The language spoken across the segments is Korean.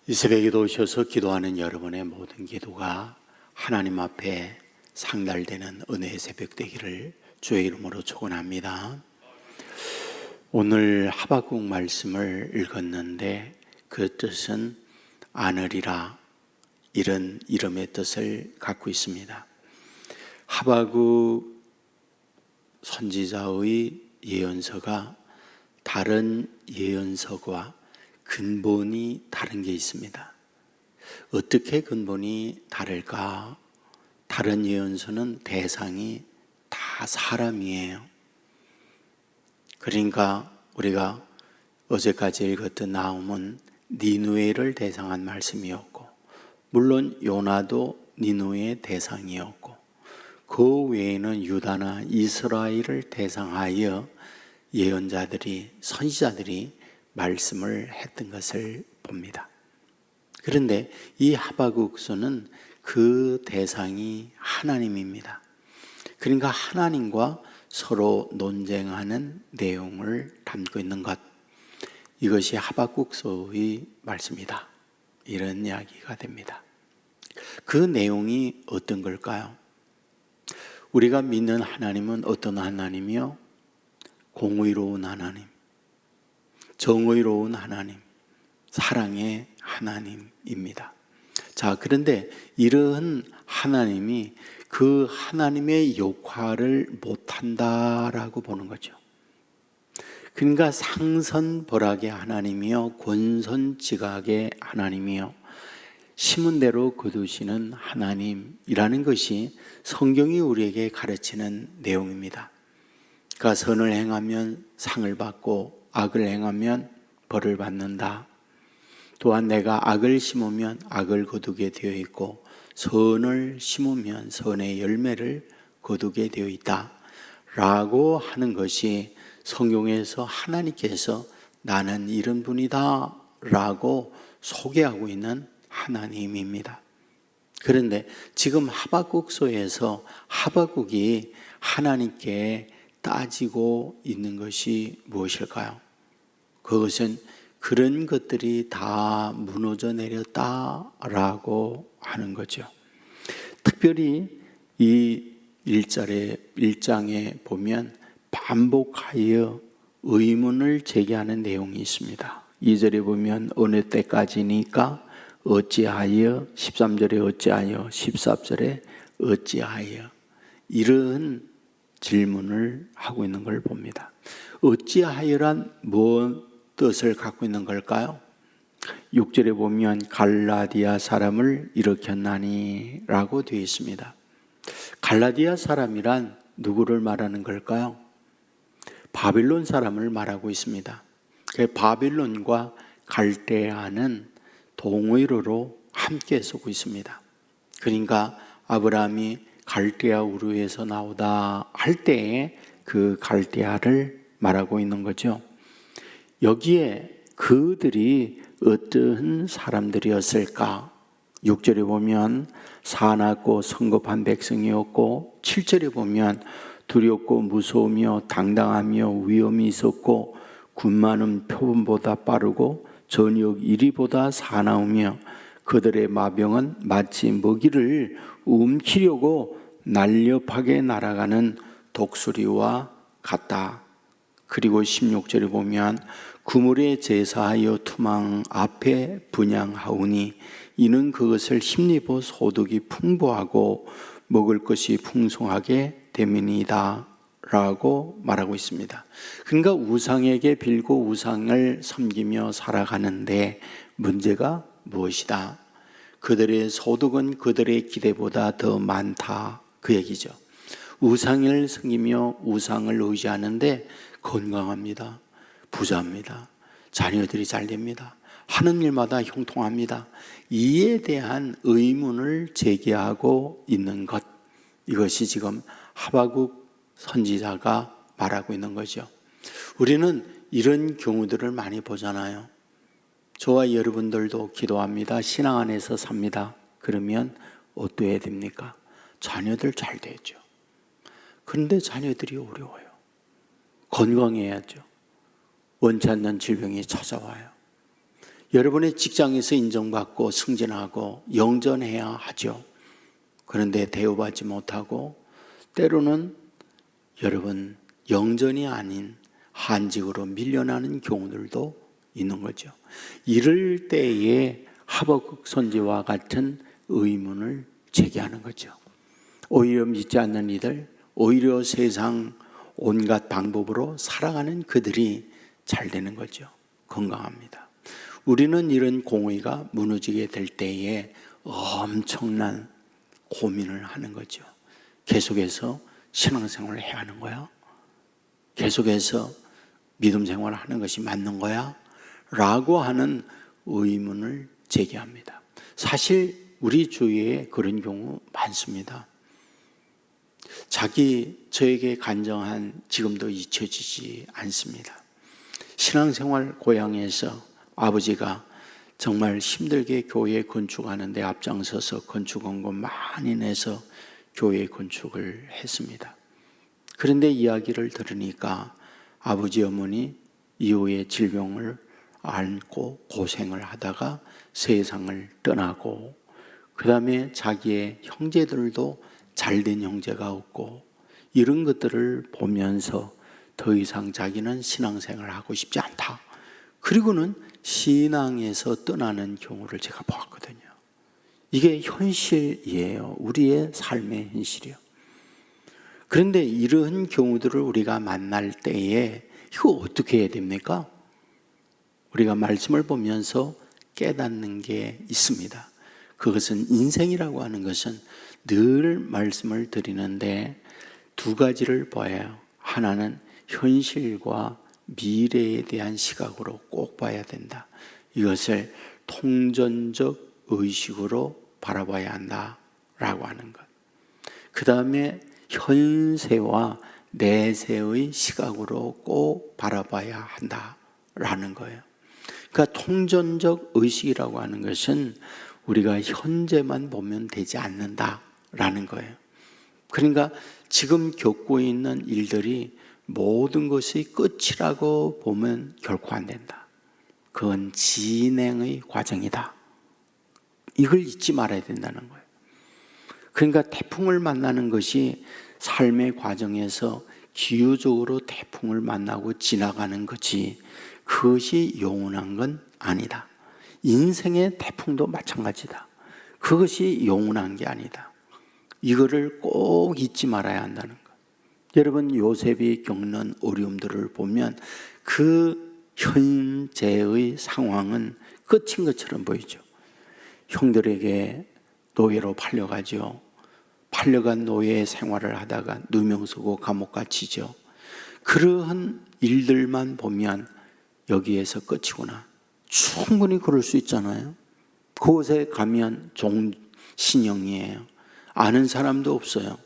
이 새벽에도 오셔서 기도하는 여러분의 모든 기도가 하나님 앞에 상달되는 은혜의 새벽 되기를 주의 이름으로 축원합니다. 오늘 하박국 말씀을 읽었는데 그 뜻은 안으리라, 이런 이름의 뜻을 갖고 있습니다. 하박국 선지자의 예언서가 다른 예언서와 근본이 다른 게 있습니다. 어떻게 근본이 다를까? 다른 예언서는 대상이 다 사람이에요. 그러니까 우리가 어제까지 읽었던 나훔은 니느웨를 대상한 말씀이었고, 물론 요나도 니느웨의 대상이었고, 그 외에는 유다나 이스라엘을 대상하여 예언자들이, 선지자들이 말씀을 했던 것을 봅니다. 그런데 이 하박국서는 그 대상이 하나님입니다. 그러니까 하나님과 서로 논쟁하는 내용을 담고 있는 것, 이것이 하박국서의 말씀이다, 이런 이야기가 됩니다. 그 내용이 어떤 걸까요? 우리가 믿는 하나님은 어떤 하나님이요? 공의로운 하나님, 정의로운 하나님, 사랑의 하나님입니다. 자, 그런데 이런 하나님이 그 하나님의 역할을 못한다라고 보는 거죠. 그러니까 상선벌악의 하나님이요, 권선지각의 하나님이요, 심은 대로 거두시는 하나님이라는 것이 성경이 우리에게 가르치는 내용입니다. 그러니까 선을 행하면 상을 받고 악을 행하면 벌을 받는다. 또한 내가 악을 심으면 악을 거두게 되어 있고 선을 심으면 선의 열매를 거두게 되어 있다 라고 하는 것이 성경에서 하나님께서 나는 이런 분이다 라고 소개하고 있는 하나님입니다. 그런데 지금 하박국서에서 하박국이 하나님께 따지고 있는 것이 무엇일까요? 그것은 그런 것들이 다 무너져 내렸다라고 하는 거죠. 특별히 이 1장에 보면 반복하여 의문을 제기하는 내용이 있습니다. 2절에 보면 어느 때까지니까 어찌하여, 13절에 어찌하여, 14절에 어찌하여, 이런 질문을 하고 있는 걸 봅니다. 어찌하여란 무슨 뜻을 갖고 있는 걸까요? 6절에 보면 갈라디아 사람을 일으켰나니 라고 되어 있습니다. 갈라디아 사람이란 누구를 말하는 걸까요? 바빌론 사람을 말하고 있습니다. 바빌론과 갈대아는 동의어로 함께 쓰고 있습니다. 그러니까 아브라함이 갈대아 우르에서 나오다 할 때에 그 갈대아를 말하고 있는 거죠. 여기에 그들이 어떤 사람들이었을까? 6절에 보면 사납고 성급한 백성이었고, 7절에 보면 두렵고 무서우며 당당하며 위엄이 있었고, 군마는 표범보다 빠르고 저녁 이리보다 사나우며 그들의 마병은 마치 먹이를 움키려고 날렵하게 날아가는 독수리와 같다. 그리고 16절에 보면 그물에 제사하여 투망 앞에 분향하오니 이는 그것을 힘입어 소득이 풍부하고 먹을 것이 풍성하게 됨이니이다 라고 말하고 있습니다. 그러니까 우상에게 빌고 우상을 섬기며 살아가는데 문제가 무엇이다? 그들의 소득은 그들의 기대보다 더 많다, 그 얘기죠. 우상을 섬기며 우상을 의지하는데 건강합니다, 부자입니다, 자녀들이 잘 됩니다, 하는 일마다 형통합니다. 이에 대한 의문을 제기하고 있는 것, 이것이 지금 하박국 선지자가 말하고 있는 거죠. 우리는 이런 경우들을 많이 보잖아요. 저와 여러분들도 기도합니다, 신앙 안에서 삽니다. 그러면 어떠해야 됩니까? 자녀들 잘 되죠. 그런데 자녀들이 어려워요. 건강해야죠. 원치 않는 질병이 찾아와요. 여러분의 직장에서 인정받고 승진하고 영전해야 하죠. 그런데 대우받지 못하고 때로는 여러분 영전이 아닌 한직으로 밀려나는 경우들도 있는 거죠. 이럴 때에 하박국 선지와 같은 의문을 제기하는 거죠. 오히려 믿지 않는 이들, 오히려 세상 온갖 방법으로 살아가는 그들이 잘 되는 거죠. 건강합니다. 우리는 이런 공의가 무너지게 될 때에 엄청난 고민을 하는 거죠. 계속해서 신앙생활을 해야 하는 거야? 계속해서 믿음 생활을 하는 것이 맞는 거야? 라고 하는 의문을 제기합니다. 사실 우리 주위에 그런 경우 많습니다. 저에게 간정한 지금도 잊혀지지 않습니다. 신앙생활 고향에서 아버지가 정말 힘들게 교회 건축하는 데 앞장서서 건축원금 많이 내서 교회 건축을 했습니다. 그런데 이야기를 들으니까 아버지 어머니 이후에 질병을 앓고 고생을 하다가 세상을 떠나고, 그 다음에 자기의 형제들도 잘된 형제가 없고, 이런 것들을 보면서 더 이상 자기는 신앙생활을 하고 싶지 않다. 그리고는 신앙에서 떠나는 경우를 제가 보았거든요. 이게 현실이에요. 우리의 삶의 현실이요. 그런데 이런 경우들을 우리가 만날 때에 이거 어떻게 해야 됩니까? 우리가 말씀을 보면서 깨닫는 게 있습니다. 그것은 인생이라고 하는 것은 늘 말씀을 드리는데 두 가지를 봐요. 하나는 현실과 미래에 대한 시각으로 꼭 봐야 된다. 이것을 통전적 의식으로 바라봐야 한다라고 하는 것. 그 다음에 현세와 내세의 시각으로 꼭 바라봐야 한다라는 거예요. 그러니까 통전적 의식이라고 하는 것은 우리가 현재만 보면 되지 않는다라는 거예요. 그러니까 지금 겪고 있는 일들이 모든 것이 끝이라고 보면 결코 안 된다. 그건 진행의 과정이다. 이걸 잊지 말아야 된다는 거예요. 그러니까 태풍을 만나는 것이 삶의 과정에서 기후적으로 태풍을 만나고 지나가는 거지, 그것이 영원한 건 아니다. 인생의 태풍도 마찬가지다. 그것이 영원한 게 아니다. 이거를 꼭 잊지 말아야 한다는 것. 여러분, 요셉이 겪는 어려움들을 보면 그 현재의 상황은 끝인 것처럼 보이죠. 형들에게 노예로 팔려가죠. 팔려간 노예 생활을 하다가 누명 쓰고 감옥 갇히죠. 그러한 일들만 보면 여기에서 끝이구나. 충분히 그럴 수 있잖아요. 그곳에 가면 종신형이에요. 아는 사람도 없어요.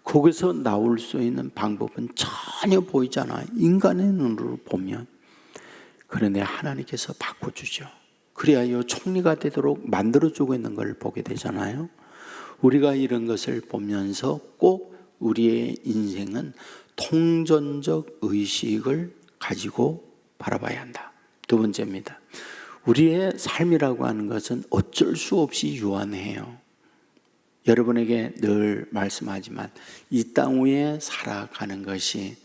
거기서 나올 수 있는 방법은 전혀 보이지 않아요. 인간의 눈으로 보면. 그런데 하나님께서 바꿔주죠. 그래야 총리가 되도록 만들어주고 있는 걸 보게 되잖아요. 우리가 이런 것을 보면서 꼭 우리의 인생은 통전적 의식을 가지고 바라봐야 한다. 두 번째입니다. 우리의 삶이라고 하는 것은 어쩔 수 없이 유한해요. 여러분에게 늘 말씀하지만 이 땅 위에 살아가는 것이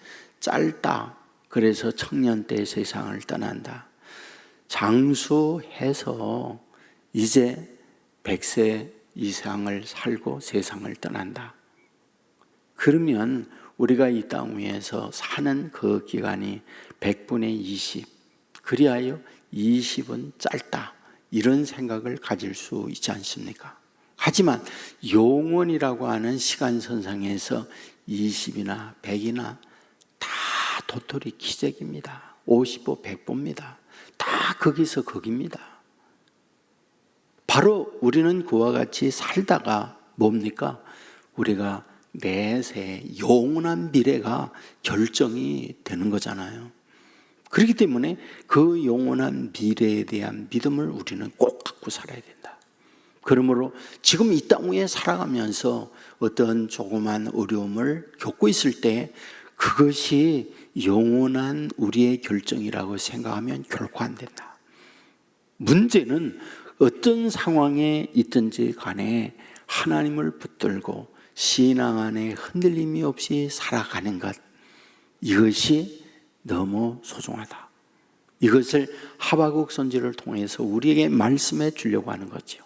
짧다. 그래서 청년 때 세상을 떠난다. 장수해서 이제 100세 이상을 살고 세상을 떠난다. 그러면 우리가 이 땅 위에서 사는 그 기간이 100분의 20, 그리하여 20은 짧다. 이런 생각을 가질 수 있지 않습니까? 하지만 영원이라고 하는 시간선상에서 20이나 100이나 다 도토리 기적입니다. 50보 100보입니다. 다 거기서 거기입니다. 바로 우리는 그와 같이 살다가 뭡니까? 우리가 내세 영원한 미래가 결정이 되는 거잖아요. 그렇기 때문에 그 영원한 미래에 대한 믿음을 우리는 꼭 갖고 살아야 된다. 그러므로 지금 이 땅 위에 살아가면서 어떤 조그만 어려움을 겪고 있을 때 그것이 영원한 우리의 결정이라고 생각하면 결코 안 된다. 문제는 어떤 상황에 있든지 간에 하나님을 붙들고 신앙 안에 흔들림이 없이 살아가는 것, 이것이 너무 소중하다. 이것을 하박국 선지를 통해서 우리에게 말씀해 주려고 하는 거죠.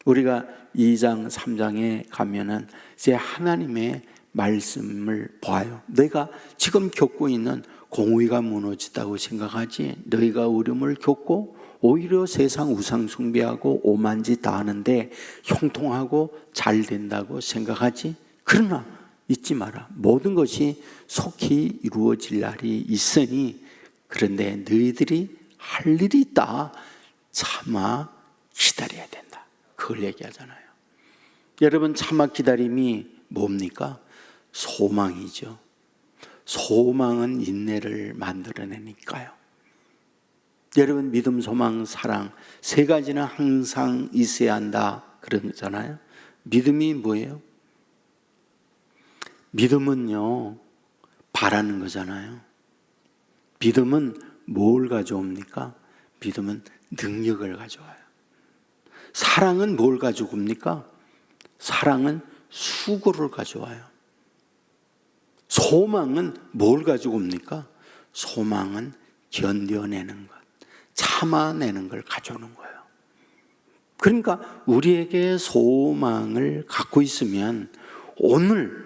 우리가 2장 3장에 가면은 이제 하나님의 말씀을 봐요. 내가 지금 겪고 있는 공의가 무너지다고 생각하지, 너희가 어려움을 겪고 오히려 세상 우상 숭배하고 오만짓 다 하는데 형통하고 잘 된다고 생각하지? 그러나 잊지 마라. 모든 것이 속히 이루어질 날이 있으니, 그런데 너희들이 할 일이 있다. 참아 기다려야 된다. 그걸 얘기하잖아요. 여러분, 참아 기다림이 뭡니까? 소망이죠. 소망은 인내를 만들어내니까요. 여러분, 믿음, 소망, 사랑 세 가지는 항상 있어야 한다 그러잖아요. 믿음이 뭐예요? 믿음은요, 바라는 거잖아요. 믿음은 뭘 가져옵니까? 믿음은 능력을 가져와요. 사랑은 뭘 가지고 옵니까? 사랑은 수고를 가져와요. 소망은 뭘 가지고 옵니까? 소망은 견뎌내는 것, 참아내는 걸 가져오는 거예요. 그러니까 우리에게 소망을 갖고 있으면 오늘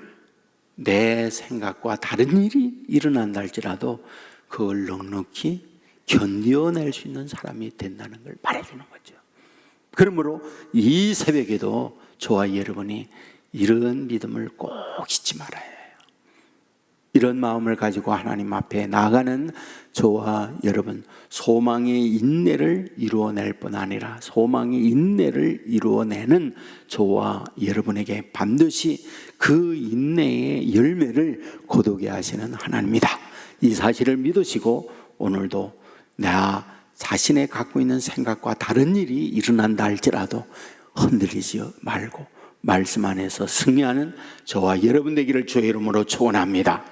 내 생각과 다른 일이 일어난다 할지라도 그걸 넉넉히 견뎌낼 수 있는 사람이 된다는 걸 말해주는 거죠. 그러므로 이 새벽에도 저와 여러분이 이런 믿음을 꼭 잊지 말아야 해요. 이런 마음을 가지고 하나님 앞에 나가는 저와 여러분, 소망의 인내를 이루어낼 뿐 아니라 소망의 인내를 이루어내는 저와 여러분에게 반드시 그 인내의 열매를 거두게 하시는 하나님이다. 이 사실을 믿으시고 오늘도 나 자신의 갖고 있는 생각과 다른 일이 일어난다 할지라도 흔들리지 말고 말씀 안에서 승리하는 저와 여러분 되기를 주의 이름으로 축원합니다.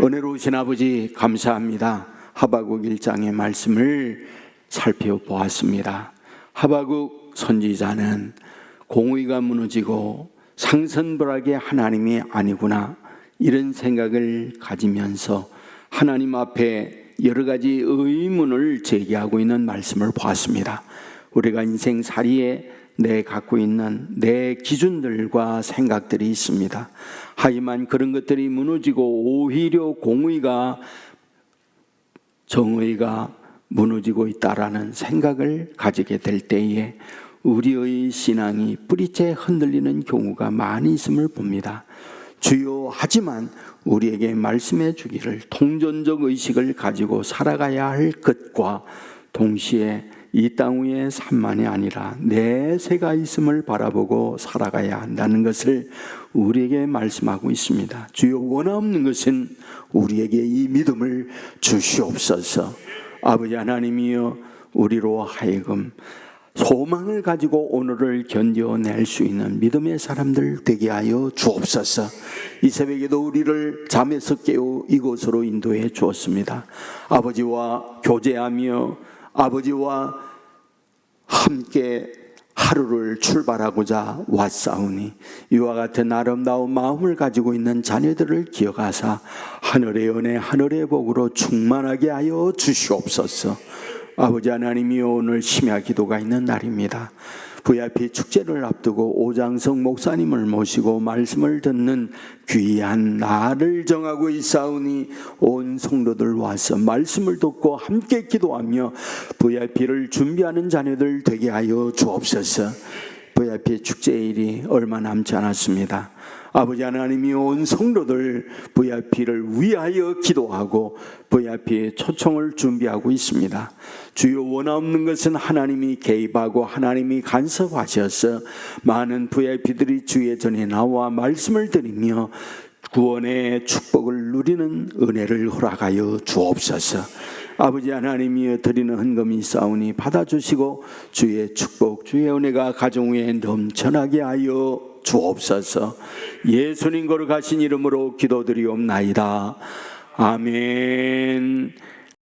은혜로우신 아버지, 감사합니다. 하박국 1장의 말씀을 살펴보았습니다. 하박국 선지자는 공의가 무너지고 상선불락의 하나님이 아니구나, 이런 생각을 가지면서 하나님 앞에 여러 가지 의문을 제기하고 있는 말씀을 보았습니다. 우리가 인생살이에 내 갖고 있는 내 기준들과 생각들이 있습니다. 하지만 그런 것들이 무너지고 오히려 공의가, 정의가 무너지고 있다라는 생각을 가지게 될 때에 우리의 신앙이 뿌리째 흔들리는 경우가 많이 있음을 봅니다. 주여, 하지만 우리에게 말씀해 주기를 통전적 의식을 가지고 살아가야 할 것과 동시에 이 땅 위에 산만이 아니라 내세가 있음을 바라보고 살아가야 한다는 것을 우리에게 말씀하고 있습니다. 주여, 원하옵는 것은 우리에게 이 믿음을 주시옵소서. 아버지 하나님이여, 우리로 하여금 소망을 가지고 오늘을 견뎌낼 수 있는 믿음의 사람들 되게 하여 주옵소서. 이 새벽에도 우리를 잠에서 깨우 이곳으로 인도해 주었습니다. 아버지와 교제하며 아버지와 함께 하루를 출발하고자 왔사오니 이와 같은 아름다운 마음을 가지고 있는 자녀들을 기억하사 하늘의 은혜, 하늘의 복으로 충만하게 하여 주시옵소서. 아버지 하나님이여, 오늘 심야 기도가 있는 날입니다. VIP 축제를 앞두고 오장성 목사님을 모시고 말씀을 듣는 귀한 날을 정하고 있사오니 온 성도들 와서 말씀을 듣고 함께 기도하며 VIP를 준비하는 자녀들 되게 하여 주옵소서. VIP 축제일이 얼마 남지 않았습니다. 아버지 하나님이 온 성도들 VIP를 위하여 기도하고 VIP 초청을 준비하고 있습니다. 주여, 원하옵는 것은 하나님이 개입하고 하나님이 간섭하셔서 많은 VIP들이 주의 전에 나와 말씀을 드리며 구원의 축복을 누리는 은혜를 허락하여 주옵소서. 아버지 하나님이여, 드리는 헌금이 있사오니 받아주시고 주의 축복, 주의 은혜가 가정 위에 넘쳐나게 하여 주옵소서. 예수님 거룩하신 이름으로 기도드리옵나이다. 아멘.